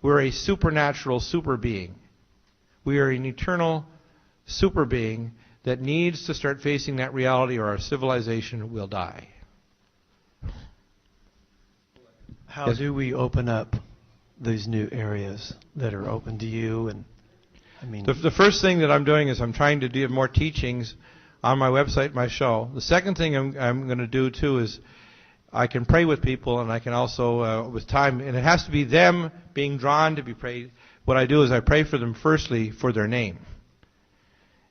We're a supernatural super being. We are an eternal super being that needs to start facing that reality or our civilization will die. How do we open up these new areas that are open to you? And I mean, the first thing that I'm doing is I'm trying to do more teachings on my website, my show. The second thing I'm going to do too is I can pray with people, and I can also, with time, and it has to be them being drawn to be prayed. What I do is I pray for them firstly for their name.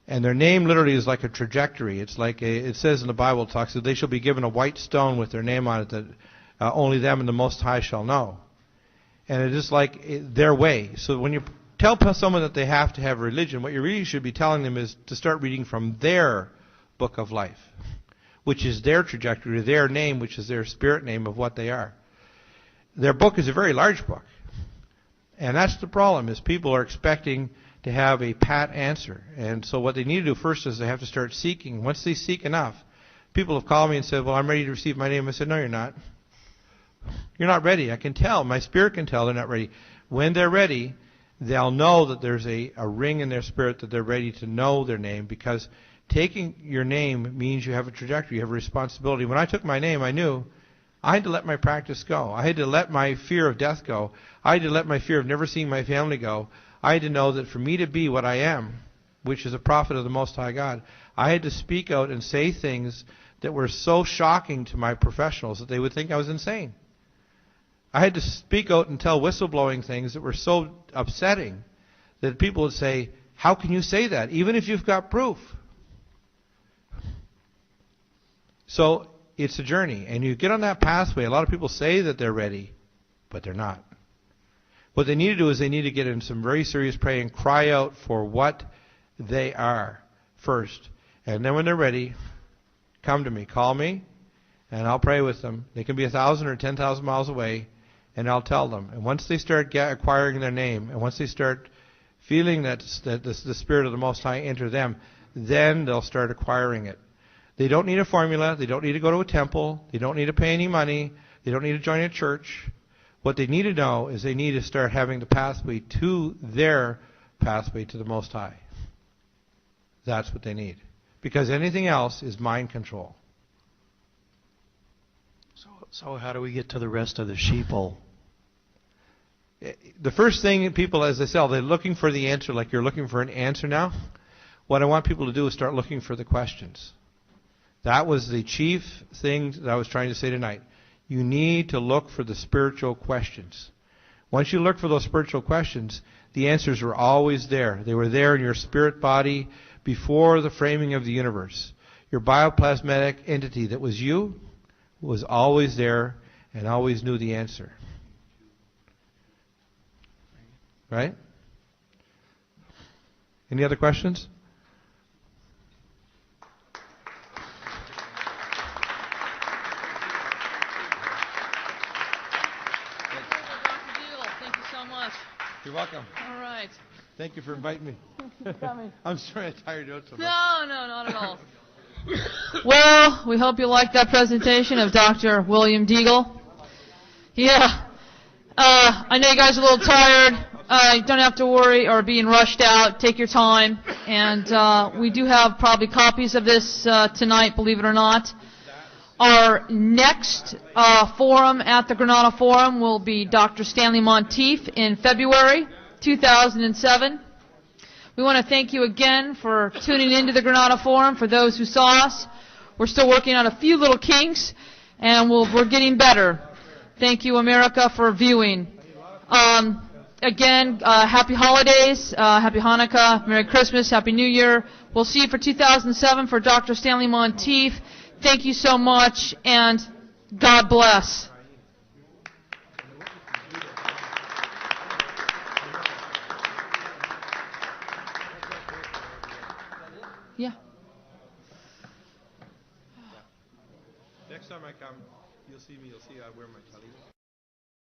And their name literally is like a trajectory. It's like it says in the Bible, it talks that they shall be given a white stone with their name on it that only them and the Most High shall know. And it is like their way. So when you tell someone that they have to have religion, what you really should be telling them is to start reading from their book of life, which is their trajectory, their name, which is their spirit name of what they are. Their book is a very large book. And that's the problem, is people are expecting to have a pat answer. And so what they need to do first is they have to start seeking. Once they seek enough, people have called me and said, well, I'm ready to receive my name. I said, no, you're not. You're not ready. I can tell. My spirit can tell they're not ready. When they're ready, they'll know that there's a ring in their spirit that they're ready to know their name, because taking your name means you have a trajectory, you have a responsibility. When I took my name, I knew I had to let my practice go. I had to let my fear of death go. I had to let my fear of never seeing my family go. I had to know that for me to be what I am, which is a prophet of the Most High God, I had to speak out and say things that were so shocking to my professionals that they would think I was insane. I had to speak out and tell whistleblowing things that were so upsetting that people would say, how can you say that, even if you've got proof? So it's a journey, and you get on that pathway. A lot of people say that they're ready, but they're not. What they need to do is they need to get in some very serious prayer and cry out for what they are first. And then when they're ready, come to me, call me, and I'll pray with them. They can be 1,000 or 10,000 miles away, and I'll tell them. And once they start acquiring their name, and once they start feeling that the Spirit of the Most High enter them, then they'll start acquiring it. They don't need a formula. They don't need to go to a temple. They don't need to pay any money. They don't need to join a church. What they need to know is they need to start having the pathway to their pathway to the Most High. That's what they need. Because anything else is mind control. So how do we get to the rest of the sheeple? The first thing people, as I say, they're looking for the answer, like you're looking for an answer now. What I want people to do is start looking for the questions. That was the chief thing that I was trying to say tonight. You need to look for the spiritual questions. Once you look for those spiritual questions, the answers were always there. They were there in your spirit body before the framing of the universe. Your bioplasmatic entity that was you was always there and always knew the answer. Right? Any other questions? You're welcome. All right. Thank you for inviting me. Coming. I'm sorry I tired you out so much. No, not at all. Well, we hope you liked that presentation of Dr. William Deagle. Yeah. I know you guys are a little tired. You don't have to worry or being rushed out. Take your time. And we do have probably copies of this tonight, believe it or not. Our next forum at the Granada Forum will be Dr. Stanley Monteith in February 2007. We want to thank you again for tuning into the Granada Forum. For those who saw us, we're still working on a few little kinks, and we're getting better. Thank you, America, for viewing. Again, happy holidays, happy Hanukkah, Merry Christmas, Happy New Year. We'll see you for 2007 for Dr. Stanley Monteith. Thank you so much, and God bless. Yeah. Next time I come, you'll see me. You'll see I wear my tallit.